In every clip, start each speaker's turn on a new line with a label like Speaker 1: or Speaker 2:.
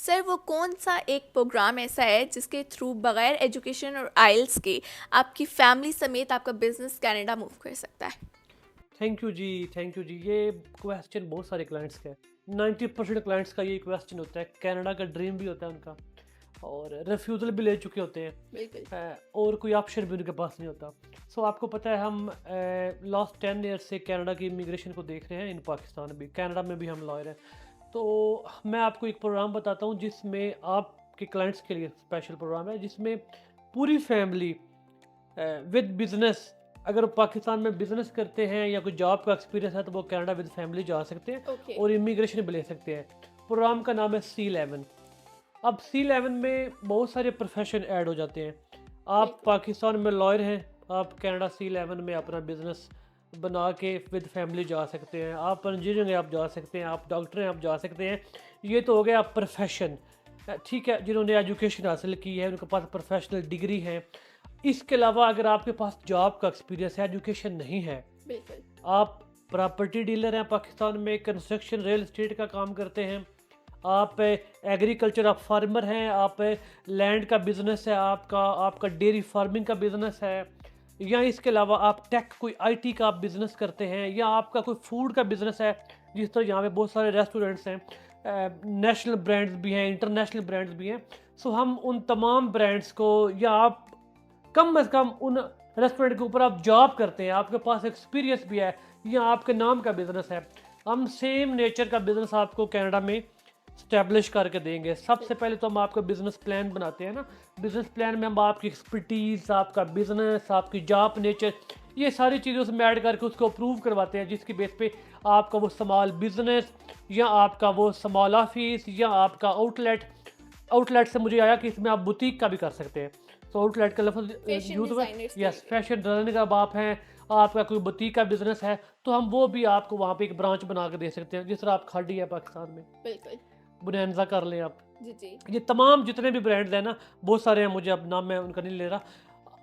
Speaker 1: Sir वो कौन सा एक प्रोग्राम ऐसा है जिसके थ्रू बगैर एजुकेशन और आइल्स के आपकी फैमिली समेत आपका बिजनेस कनाडा मूव कर सकता है?
Speaker 2: Thank you ji, thank you ji. ये क्वेश्चन बहुत सारे क्लाइंट्स का है। 90% क्लाइंट्स का ये क्वेश्चन होता है। कनाडा का ड्रीम भी होता है उनका, और रिफ्यूज़ल भी ले चुके होते हैं।
Speaker 1: बिल्कुल।
Speaker 2: और कोई ऑप्शन भी उनके पास नहीं होता। सो आपको पता है, हम लास्ट 10 ईयर से कनाडा की इमिग्रेशन को देख रहे हैं। इन पाकिस्तान भी, कनाडा में भी हम लॉयर हैं। तो मैं आपको एक प्रोग्राम बताता हूँ जिसमें आपके क्लाइंट्स के लिए स्पेशल प्रोग्राम है, जिसमें पूरी फैमिली विद बिजनेस, अगर पाकिस्तान में बिजनेस करते हैं या कोई जॉब का एक्सपीरियंस है तो वो कनाडा विद फैमिली जा सकते हैं
Speaker 1: ओके।
Speaker 2: और इमिग्रेशन भी ले सकते हैं। प्रोग्राम का नाम है C11। अब C11 में बहुत सारे प्रोफेशन ऐड हो जाते हैं। आप
Speaker 1: बिल्कुल।
Speaker 2: पाकिस्तान में लॉयर हैं, आप कनाडा C11 में अपना बिजनेस बना के विद फैमिली जा सकते हैं। आप इंजीनियर हैं, आप जा सकते हैं। आप डॉक्टर हैं, आप जा सकते हैं। ये तो हो गया प्रोफेशन। ठीक है, जिन्होंने एजुकेशन हासिल की है, उनके पास प्रोफेशनल डिग्री है। इसके अलावा अगर आपके पास जॉब का एक्सपीरियंस है, एजुकेशन नहीं है,
Speaker 1: बिल्कुल।
Speaker 2: आप प्रॉपर्टी डीलर हैं पाकिस्तान में, कंस्ट्रक्शन रियल एस्टेट का काम करते हैं, आप एग्रीकल्चर, आप फार्मर हैं, आप लैंड का बिजनेस है, आपका आपका डेयरी फार्मिंग का बिजनेस है, या इसके अलावा आप टेक कोई आईटी का आप बिजनेस करते हैं, या आपका कोई फूड का बिजनेस है। जिस तरह यहाँ पे बहुत सारे रेस्टोरेंट्स हैं, नेशनल ब्रांड्स भी हैं, इंटरनेशनल ब्रांड्स भी हैं। सो हम उन तमाम ब्रांड्स को, या आप कम से कम उन रेस्टोरेंट के ऊपर आप जॉब करते हैं, आपके पास एक्सपीरियंस भी है, या आपके नाम का बिजनेस है, हम सेम नेचर का बिजनेस आपको कनाडा में स्टैब्लिश करके देंगे। सबसे पहले तो हम आपका बिजनेस प्लान बनाते हैं ना। बिजनेस प्लान में हम आपकी एक्सपर्टीज़, आपका बिजनेस, आपकी जॉब नेचर, ये सारी चीज़ें उसमें ऐड करके उसको अप्रूव करवाते हैं, जिसकी बेस पे आपका वो स्मॉल बिजनेस, या आपका वो स्मॉल ऑफिस, या आपका आउटलेट। आउटलेट से मुझे आया कि इसमें आप बुटीक का भी कर सकते हैं। तो आउटलेट का लफ्ज़
Speaker 1: फैशन
Speaker 2: यूज हुआ।
Speaker 1: डिजाइनर्स के
Speaker 2: यस,
Speaker 1: लिए।
Speaker 2: फैशन डिजाइनिंग का आप हैं, आपका कोई बुटीक का बिजनेस है, तो हम वो भी आपको वहाँ पे एक ब्रांच बना के दे सकते हैं। जिस तरह आप खाड़ी है पाकिस्तान में,
Speaker 1: बिल्कुल।
Speaker 2: बुनैन्जा कर लें आप।
Speaker 1: जी जी।
Speaker 2: ये तमाम जितने भी ब्रांड्स हैं ना, बहुत सारे हैं, मुझे अब नाम मैं उनका नहीं ले रहा।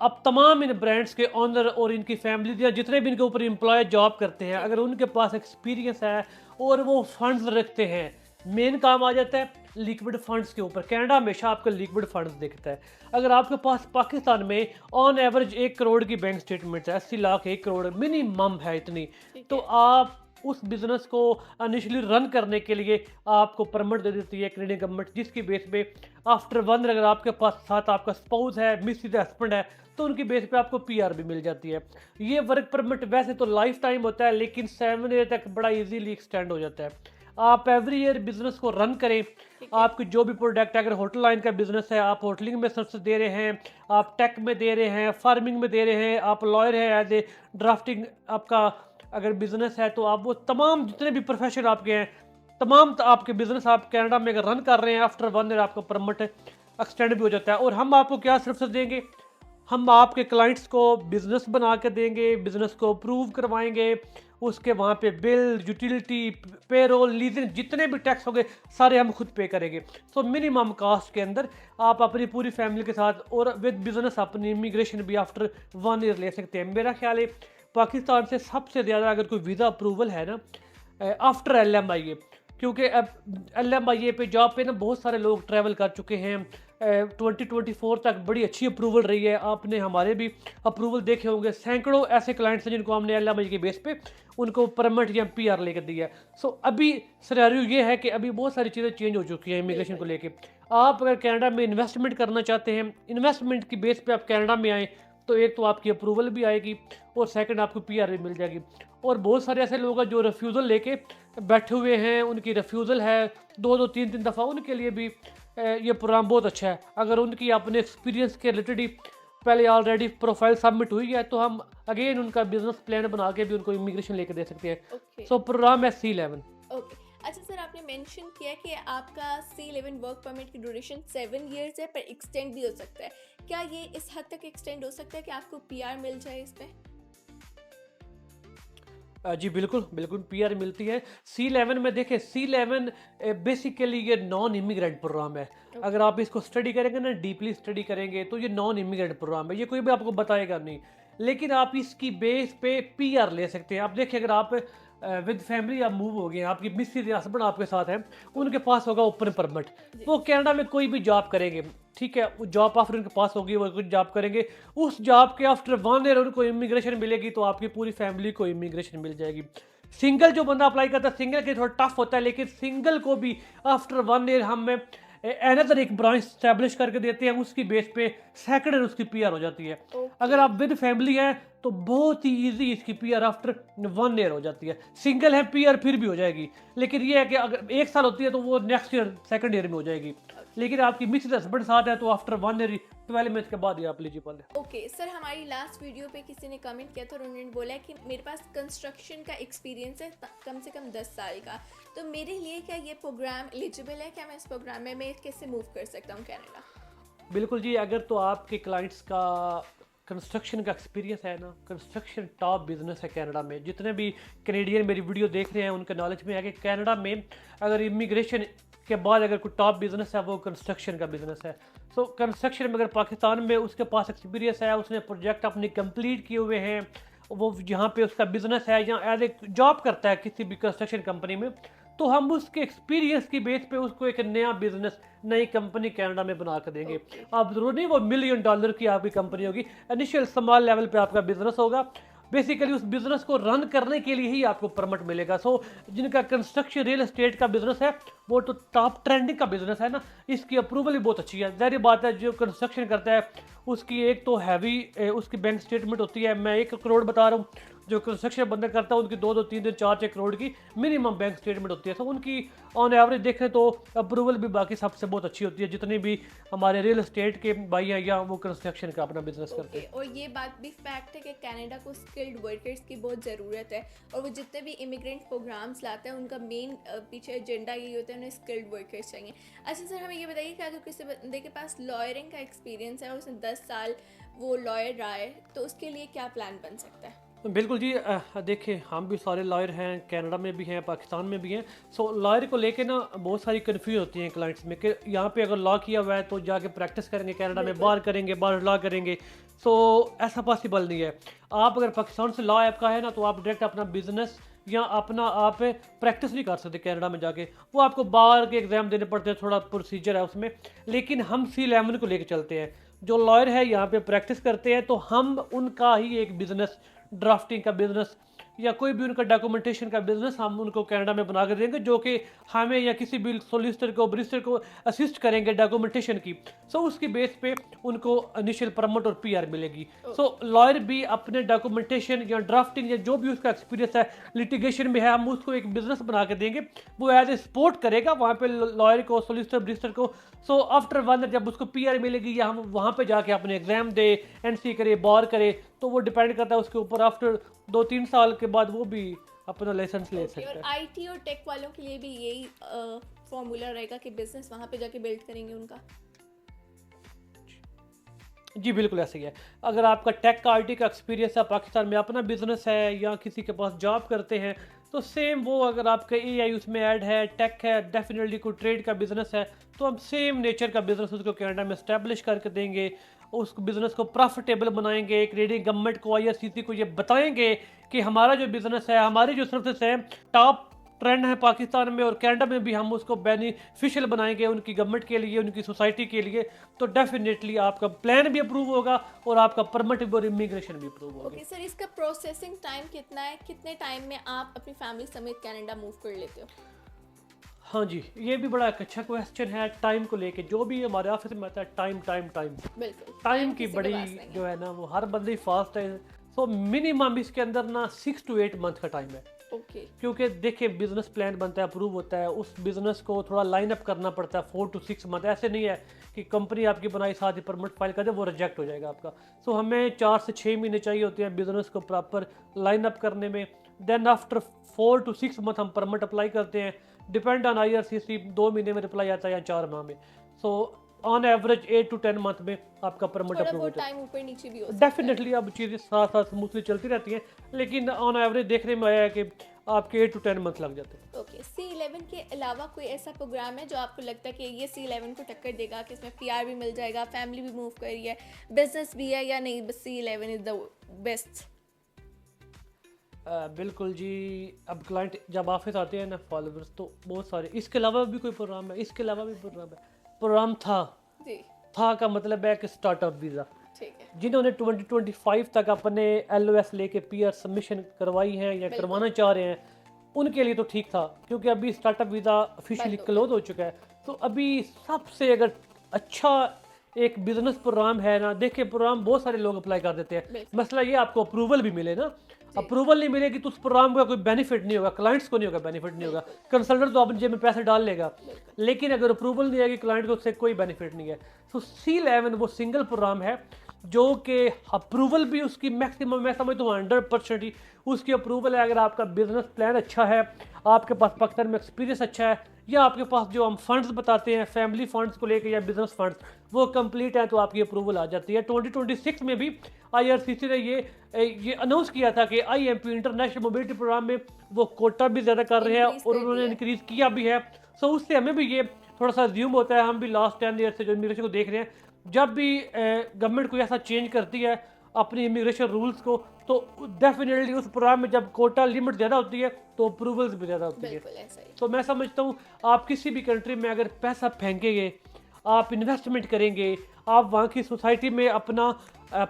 Speaker 2: अब तमाम इन ब्रांड्स के ऑनर और इनकी फैमिली, या जितने भी इनके ऊपर एम्प्लॉय जॉब करते हैं,
Speaker 1: ठीक
Speaker 2: अगर
Speaker 1: है।
Speaker 2: उनके पास एक्सपीरियंस है और वो फंड्स रखते हैं, मेन काम आ जाता है लिक्विड फंड्स के ऊपर। कनाडा हमेशा आपको लिक्विड फंड्स देखता है। अगर आपके पास पाकिस्तान में ऑन एवरेज 1 करोड़ की बैंक स्टेटमेंट है, 80 लाख, 1 करोड़ मिनिमम है इतनी,
Speaker 1: ठीक
Speaker 2: तो
Speaker 1: है।
Speaker 2: आप उस बिजनेस को इनिशियली रन करने के लिए आपको परमिट दे देती है कनेडियन गवर्नमेंट, जिसकी बेस पे आफ्टर 1, अगर आपके पास साथ आपका स्पाउस है, मिसेज हस्बैंड है, तो उनकी बेस पे आपको पीआर भी मिल जाती है। ये वर्क परमिट वैसे तो लाइफ टाइम होता है, लेकिन 7 ईयर तक बड़ा इजीली एक्सटेंड हो जाता है। आप एवरी ईयर बिजनेस को रन करें।
Speaker 1: ठीक है।
Speaker 2: आपकी जो भी प्रोडक्ट है, अगर होटल लाइन का बिजनेस है, आप होटलिंग में सर्विस दे रहे हैं, आप टेक में दे रहे हैं, फार्मिंग में दे रहे हैं, आप लॉयर हैं, एज ए ड्राफ्टिंग आपका अगर बिजनेस है, तो आप वो तमाम जितने भी प्रोफेशन आपके हैं, तमाम आपके बिजनेस आप कनाडा में अगर रन कर रहे हैं, आफ्टर 1 ईयर आपका परमिट एक्सटेंड भी हो जाता है। और हम आपको क्या सर्विस देंगे, हम आपके क्लाइंट्स को बिजनेस बना के देंगे, बिजनेस को अप्रूव करवाएंगे, उसके वहाँ पे बिल, यूटिलिटी, पेरोल, लीजिंग, जितने भी टैक्स होंगे सारे हम खुद पे करेंगे। सो मिनिमम कास्ट के अंदर आप अपनी पूरी फैमिली के साथ और विद बिजनेस अपनी इमिग्रेशन भी आफ्टर 1 ईयर ले सकते हैं। मेरा ख्याल है पाकिस्तान से सबसे ज़्यादा अगर कोई वीज़ा अप्रूवल है ना, आफ्टर LMIA, क्योंकि अब LMIA पे जॉब पे ना बहुत सारे लोग ट्रैवल कर चुके हैं। 2024 तक बड़ी अच्छी अप्रूवल रही है। आपने हमारे भी अप्रूवल देखे होंगे, सैकड़ों ऐसे क्लाइंट्स हैं जिनको हमने LMIA के बेस पे उनको परमिट या PR लेकर दिया है। सो अभी सिनेरियो ये है कि अभी बहुत सारी चीज़ें चेंज हो चुकी हैं इमिग्रेशन को
Speaker 1: बिल्कुल।
Speaker 2: लेके। आप अगर कनाडा में इन्वेस्टमेंट करना चाहते हैं, इन्वेस्टमेंट की बेस पे आप कनाडा में आएँ, तो एक तो आपकी अप्रूवल भी आएगी, और सेकंड आपको PR भी मिल जाएगी। और बहुत सारे ऐसे लोग हैं जो रिफ्यूज़ल लेके बैठे हुए हैं, उनकी रिफ्यूज़ल है 2-2 3-3 दफ़ा, उनके लिए भी ये प्रोग्राम बहुत अच्छा है। अगर उनकी अपने एक्सपीरियंस के रिलेटेड ही पहले ऑलरेडी प्रोफाइल सबमिट हुई है, तो हम अगेन उनका बिजनेस प्लान बना के भी उनको इमिग्रेशन लेके दे सकते हैं।
Speaker 1: ओके।
Speaker 2: सो प्रोग्राम है C11।
Speaker 1: ओके। अच्छा सर, आपने मेंशन किया कि आपका C11 वर्क परमिट की ड्यूरेशन 7 इयर्स है, पर एक्सटेंड भी हो सकता है। क्या ये इस हद तक एक्सटेंड हो सकता है कि आपको PR मिल जाए इस पे?
Speaker 2: जी बिल्कुल, बिल्कुल PR मिलती है। C11 में देखें, C11 बेसिकली ये नॉन इमिग्रेंट प्रोग्राम है।
Speaker 1: ओके।
Speaker 2: अगर आप इसको स्टडी करेंगे ना, डीपली स्टडी करेंगे, तो ये नॉन इमिग्रेंट प्रोग्राम है। ये कोई भी आपको बताएगा नहीं। लेकिन आप इसकी बेस पे PR ले सकते हैं। आप देखिए, अगर आप विद फैमिली आप मूव हो गए हैं, आपकी मिसेज या हस्बैंड आपके साथ हैं, उनके पास होगा ओपन परमिट।
Speaker 1: जी।
Speaker 2: वो कनाडा में कोई भी जॉब करेंगे, ठीक है, वो जॉब ऑफर उनके पास होगी, वो कुछ जॉब करेंगे, उस जॉब के आफ्टर 1 ईयर उनको इमिग्रेशन मिलेगी, तो आपकी पूरी फैमिली को इमिग्रेशन मिल जाएगी। सिंगल जो बंदा अप्लाई करता है, सिंगल के थोड़ा टफ होता है, लेकिन सिंगल को भी आफ्टर 1 ईयर हमें अनदर एक ब्रांच स्टैब्लिश करके देते हैं, उसकी बेस पे सेकंड ईयर उसकी पीआर हो जाती है।
Speaker 1: ओके।
Speaker 2: अगर आप विद फैमिली हैं तो बहुत ही इजी इसकी पीआर आफ्टर 1 ईयर हो जाती है। सिंगल है पीआर फिर भी हो जाएगी, लेकिन ये है कि अगर 1 साल होती है तो वो नेक्स्ट ईयर सेकंड ईयर में हो जाएगी। लेकिन आपकी मिसेज हस्बैंड साथ है तो आफ्टर 1 ईयर 12 मंथ के बाद ही आप एलिजिबल है।
Speaker 1: ओके सर, हमारी लास्ट वीडियो पे किसी ने कमेंट किया था और उन्होंने बोला कि मेरे पास कंस्ट्रक्शन का एक्सपीरियंस है कम से कम 10 साल का, तो मेरे लिए क्या ये प्रोग्राम एलिजिबल है? क्या मैं इस प्रोग्राम में मैं कैसे मूव कर सकता हूँ कनाडा?
Speaker 2: बिल्कुल जी, अगर तो आपके क्लाइंट्स का कंस्ट्रक्शन का एक्सपीरियंस है ना, कंस्ट्रक्शन टॉप बिजनेस है कनाडा में। जितने भी कैनेडियन मेरी वीडियो देख रहे हैं उनके नॉलेज में है कि कनाडा में अगर इमिग्रेशन के बाद अगर कोई टॉप बिजनेस है वो कंस्ट्रक्शन का बिजनेस है। सो कंस्ट्रक्शन में अगर पाकिस्तान में उसके पास एक्सपीरियंस है, उसने प्रोजेक्ट अपने कंप्लीट किए हुए हैं, वो जहाँ पे उसका बिजनेस है या एज ए जॉब करता है किसी भी कंस्ट्रक्शन कंपनी में, तो हम उसके एक्सपीरियंस की बेस पे उसको एक नया बिजनेस, नई कंपनी कनाडा में बना कर देंगे।
Speaker 1: ओके।
Speaker 2: आप जरूर नहीं वो $1 मिलियन की आपकी कंपनी होगी, इनिशियल स्मॉल लेवल पे आपका बिजनेस होगा। बेसिकली उस बिजनेस को रन करने के लिए ही आपको परमिट मिलेगा। सो जिनका कंस्ट्रक्शन रियल एस्टेट का बिजनेस है वो तो टॉप ट्रेंडिंग का बिजनेस है ना, इसकी अप्रूवल भी बहुत अच्छी है। जाहिर बात है जो कंस्ट्रक्शन करता है उसकी एक तो हैवी उसकी बैंक स्टेटमेंट होती है। मैं 1 करोड़ बता रहा हूँ, जो कंस्ट्रक्शन बंदा करता है उनकी 2-2 3-3 4-6 करोड़ की मिनिमम बैंक स्टेटमेंट होती है। तो उनकी ऑन एवरेज देखें तो अप्रूवल भी बाकी सबसे बहुत अच्छी होती है, जितने भी हमारे रियल एस्टेट के भाई हैं या वो कंस्ट्रक्शन का अपना बिजनेस करते हैं।
Speaker 1: और ये बात भी फैक्ट है कि कनाडा को स्किल्ड वर्कर्स की बहुत ज़रूरत है, और वो जितने भी इमिग्रेंट प्रोग्राम्स लाते हैं उनका मेन पीछे एजेंडा यही होता है, उन्हें स्किल्ड वर्कर्स चाहिए। अच्छा सर, हमें ये बताइए कि अगर किसी बंदे के पास लॉयरिंग का एक्सपीरियंस है और उसने 10 साल वो लॉयर रहा है, तो उसके लिए क्या प्लान बन सकता है?
Speaker 2: बिल्कुल जी, देखिए हम भी सारे लॉयर हैं, कनाडा में भी हैं, पाकिस्तान में भी हैं। सो लॉयर को लेके ना बहुत सारी कन्फ्यूज होती हैं क्लाइंट्स में कि यहाँ पे अगर लॉ किया हुआ है तो जाके प्रैक्टिस करेंगे कनाडा में,
Speaker 1: बिल्कुल।
Speaker 2: बार करेंगे, बार लॉ करेंगे। सो ऐसा पॉसिबल नहीं है। आप अगर पाकिस्तान से लॉ आपका है ना तो आप डायरेक्ट अपना बिजनेस या अपना आप प्रैक्टिस नहीं कर सकते कनाडा में जाके। वो आपको बार के एग्ज़ाम देने पड़ते हैं, थोड़ा प्रोसीजर है उसमें। लेकिन हम C11 को लेके चलते हैं। जो लॉयर है यहाँ पे प्रैक्टिस करते हैं तो हम उनका ही एक बिजनेस, ड्राफ्टिंग का बिजनेस या कोई भी उनका डॉक्यूमेंटेशन का बिजनेस हम उनको कनाडा में बना कर देंगे, जो कि हमें या किसी भी सोलिसिटर को, बैरिस्टर को असिस्ट करेंगे डॉक्यूमेंटेशन की। सो उसकी बेस पे उनको इनिशियल परमिट और पीआर मिलेगी। सो लॉयर भी अपने डॉक्यूमेंटेशन या ड्राफ्टिंग या जो भी उसका एक्सपीरियंस है लिटिगेशन में है, हम उसको एक बिजनेस बना के देंगे, वो एज ए सपोर्ट करेगा वहाँ पे लॉयर को, सोलिसिटर, बैरिस्टर को। सो आफ्टर 1 ईयर जब उसको पीआर मिलेगी या हम वहाँ पे जाके अपने एग्जाम दे, एनसी करे, बार करे, तो वो डिपेंड करता है उसके ऊपर। आफ्टर 2-3 साल के बाद वो भी अपना लाइसेंस ले सकता
Speaker 1: और
Speaker 2: है।
Speaker 1: आईटी और टेक वालों के लिए भी यही फॉर्मूला रहेगा कि बिजनेस वहाँ पे जाके बिल्ड करेंगे उनका?
Speaker 2: जी बिल्कुल ऐसे ही है। अगर आपका टेक का, आईटी का एक्सपीरियंस है, पाकिस्तान में अपना बिजनेस है या किसी के पास जॉब करते हैं, तो सेम वो अगर आपका एआई उसमें ऐड है, टेक है, डेफिनेटली कोई ट्रेड का बिजनेस है, तो हम सेम नेचर का बिजनेस उसको कनाडा में स्टैब्लिश करके देंगे। उस बिजनेस को प्रॉफिटेबल बनाएंगे, कैनेडियन गवर्नमेंट को, आईआरसीसी को ये बताएंगे कि हमारा जो बिजनेस है, हमारी जो सर्विस है टॉप ट्रेंड है पाकिस्तान में और कनाडा में भी, हम उसको बेनिफिशियल बनाएंगे उनकी गवर्नमेंट के लिए, उनकी सोसाइटी के लिए। तो डेफिनेटली आपका प्लान भी अप्रूव होगा और आपका परमिट भी और इमिग्रेशन भी अप्रूव होगा।
Speaker 1: ओके सर, इसका प्रोसेसिंग टाइम कितना है? कितने टाइम में आप अपनी फैमिली समेत कनाडा मूव कर लेते हो?
Speaker 2: हाँ जी, ये भी बड़ा एक अच्छा क्वेश्चन है टाइम को लेके। जो भी हमारे ऑफिस में आता है टाइम टाइम टाइम
Speaker 1: बिल्कुल,
Speaker 2: टाइम की
Speaker 1: किसी के
Speaker 2: बड़ी
Speaker 1: पास नहीं है।
Speaker 2: जो है ना वो हर बंदे फास्ट है। सो मिनिमम इसके अंदर ना 6 to 8 मंथ का टाइम है।
Speaker 1: ओके।
Speaker 2: क्योंकि देखिए बिजनेस प्लान बनता है, अप्रूव होता है, उस बिजनेस को थोड़ा लाइन अप करना पड़ता है 4 to 6 मंथ। ऐसे नहीं है कि कंपनी आपकी बनाई साथ ही परमिट फाइल कर दे वो रिजेक्ट हो जाएगा आपका। सो हमें 4 से 6 महीने चाहिए होते हैं बिजनेस को प्रॉपर लाइन अप करने में। देन आफ्टर 4 to 6 मंथ हम परमिट अप्लाई करते हैं। डिपेंड ऑन आईआरसीसी 2 महीने में रिप्लाई आता है या 4 माह में। So on average 8 to 10 month में आपका परमिट
Speaker 1: थोड़ा
Speaker 2: अप्रूव हो
Speaker 1: बहुत
Speaker 2: जाता है।
Speaker 1: टाइम ऊपर नीचे भी हो सकता है।
Speaker 2: डेफिनेटली अब चीज़ें साथ साथ स्मूथली चलती रहती हैं, लेकिन ऑन एवरेज देखने में आया है कि आपके 8 to 10 मंथ लग जाते हैं।
Speaker 1: ओके, C11 के अलावा कोई ऐसा प्रोग्राम है जो आपको लगता है कि ये C11 को टक्कर देगा, कि इसमें पीआर भी मिल जाएगा, फैमिली भी मूव कर रही है, बिजनेस भी है, या नहीं बस C11 इज द बेस्ट?
Speaker 2: बिल्कुल जी। अब क्लाइंट जब ऑफिस आते हैं ना, फॉलोअर्स तो बहुत सारे, इसके अलावा भी कोई प्रोग्राम है, इसके अलावा भी प्रोग्राम है, प्रोग्राम
Speaker 1: जी।
Speaker 2: था का मतलब है कि स्टार्टअप वीज़ा,
Speaker 1: ठीक है।
Speaker 2: जिन्होंने 2025 तक अपने LOS लेके PR सबमिशन करवाई हैं या
Speaker 1: बिल्कुल।
Speaker 2: करवाना चाह रहे हैं, उनके लिए तो ठीक था, क्योंकि अभी स्टार्टअप वीज़ा ऑफिशियली
Speaker 1: बंद हो
Speaker 2: क्लोज हो चुका है। तो अभी सबसे अगर अच्छा एक बिजनेस प्रोग्राम है ना, देखिए प्रोग्राम बहुत सारे लोग अप्लाई कर देते हैं,
Speaker 1: बिल्कुल।
Speaker 2: मसला ये आपको अप्रूवल भी मिले ना।
Speaker 1: जी।
Speaker 2: अप्रूवल नहीं मिलेगी तो उस प्रोग्राम का कोई बेनिफिट नहीं होगा, क्लाइंट्स को नहीं होगा, बेनिफिट नहीं होगा,
Speaker 1: बिल्कुल।
Speaker 2: कंसल्टेंट तो अपने जेब में पैसे डाल लेगा,
Speaker 1: बिल्कुल।
Speaker 2: लेकिन अगर अप्रूवल नहीं आएगी क्लाइंट को, उससे कोई बेनिफिट नहीं है। तो C11 वो सिंगल प्रोग्राम है जो कि अप्रूवल भी उसकी मैक्सिमम, मैं समझता हूँ 100% ही उसकी अप्रूवल है। अगर आपका बिजनेस प्लान अच्छा है, आपके पास पाकिस्तान में एक्सपीरियंस अच्छा है, या आपके पास जो हम फंड्स बताते हैं फैमिली फंड्स को लेकर या बिजनेस फंड्स वो कंप्लीट है, तो आपकी अप्रूवल आ जाती है। 2026 में भी IRCC ने ये अनाउंस किया था कि IMP इंटरनेशनल मोबिलिटी प्रोग्राम में वो कोटा भी ज़्यादा कर रहे हैं
Speaker 1: इंक्रीज
Speaker 2: और
Speaker 1: कर
Speaker 2: उन्होंने
Speaker 1: दिया।
Speaker 2: इंक्रीज़ किया भी है। सो उससे हमें भी ये थोड़ा सा ज्यूम होता है, हम भी लास्ट 10 ईयर से जो इमिग्रेशन को देख रहे हैं, जब भी गवर्नमेंट कोई ऐसा चेंज करती है अपनी इमिग्रेशन रूल्स को, तो डेफिनेटली उस प्रोग्राम में जब कोटा लिमिट ज़्यादा होती है तो अप्रूवल्स भी ज़्यादा होती है।
Speaker 1: बिल्कुल ऐसा ही।
Speaker 2: तो मैं समझता हूँ आप किसी भी कंट्री में अगर पैसा फेंकेंगे, आप इन्वेस्टमेंट करेंगे, आप वहाँ की सोसाइटी में अपना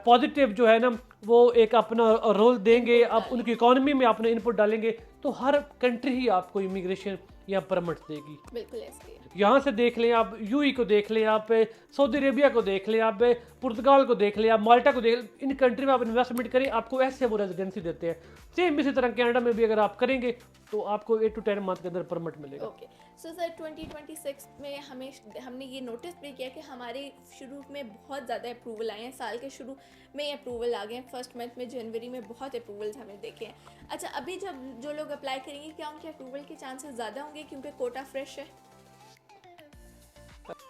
Speaker 2: पॉजिटिव जो है ना वो एक अपना रोल देंगे,
Speaker 1: इनपुट
Speaker 2: आप उनकी इकोनॉमी में अपना इनपुट डालेंगे, तो हर कंट्री ही आपको इमिग्रेशन या परमिट देगी।
Speaker 1: बिल्कुल ऐसा ही है।
Speaker 2: यहाँ से देख लें आप, UAE को देख लें आप, सऊदी अरेबिया को देख लें आप, पुर्तगाल को देख लें आप, माल्टा को देख लें, इन कंट्री में आप इन्वेस्टमेंट करें, आपको ऐसे वो रेजिडेंसी देते हैं। सेम इसी तरह कनाडा में भी अगर आप करेंगे तो आपको 8 to 10 मंथ के अंदर परमिट मिलेगा।
Speaker 1: ओके। सो सर 2026 में हमने ये नोटिस भी किया कि हमारे शुरू में बहुत ज़्यादा अप्रूवल आए हैं, साल के शुरू में अप्रूवल आ गए हैं, फर्स्ट मंथ में जनवरी में बहुत अप्रूवल्स हमने देखे हैं। अच्छा, अभी जब जो लोग अप्लाई करेंगे क्या उनके अप्रूवल के चांसेस ज़्यादा होंगे क्योंकि कोटा फ्रेश है?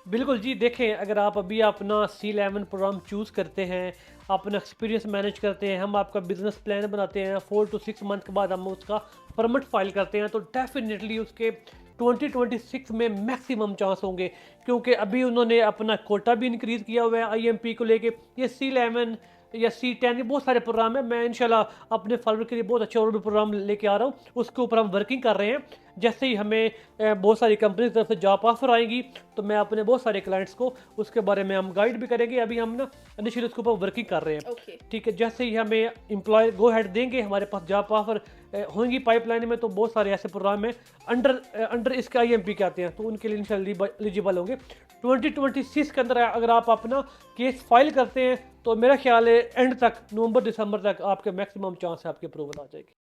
Speaker 2: बिल्कुल जी। देखें, अगर आप अभी अपना C11 प्रोग्राम चूज़ करते हैं, अपना एक्सपीरियंस मैनेज करते हैं, हम आपका बिजनेस प्लान बनाते हैं, 4 to 6 मंथ के बाद हम उसका परमिट फाइल करते हैं, तो डेफिनेटली उसके 2026 में मैक्सिमम चांस होंगे, क्योंकि अभी उन्होंने अपना कोटा भी इंक्रीज़ किया हुआ है IMP को लेके। ये C11 या C10 ये बहुत सारे प्रोग्राम है, मैं इंशाल्लाह अपने फॉलोअर के लिए बहुत अच्छे और भी प्रोग्राम लेके आ रहा हूँ, उसके ऊपर हम वर्किंग कर रहे हैं। जैसे ही हमें बहुत सारी कंपनी की तरफ से जॉब ऑफर आएंगी तो मैं अपने बहुत सारे क्लाइंट्स को उसके बारे में हम गाइड भी करेंगे। अभी हम ना इनिशियली उसके ऊपर वर्किंग कर रहे हैं।
Speaker 1: ओके।
Speaker 2: ठीक है, जैसे ही हमें एम्प्लॉय गो हेड देंगे, हमारे पास जॉब ऑफर होंगी पाइपलाइन में, तो बहुत सारे ऐसे प्रोग्राम में अंडर इसके IMP के आते हैं, तो उनके लिए इंशाल्लाह एलिजिबल होंगे। 2026 के अंदर अगर आप अपना केस फाइल करते हैं तो मेरा ख्याल है एंड तक, नवंबर दिसंबर तक आपके मैक्सिमम चांस है आपकी अप्रूवल आ जाएगी।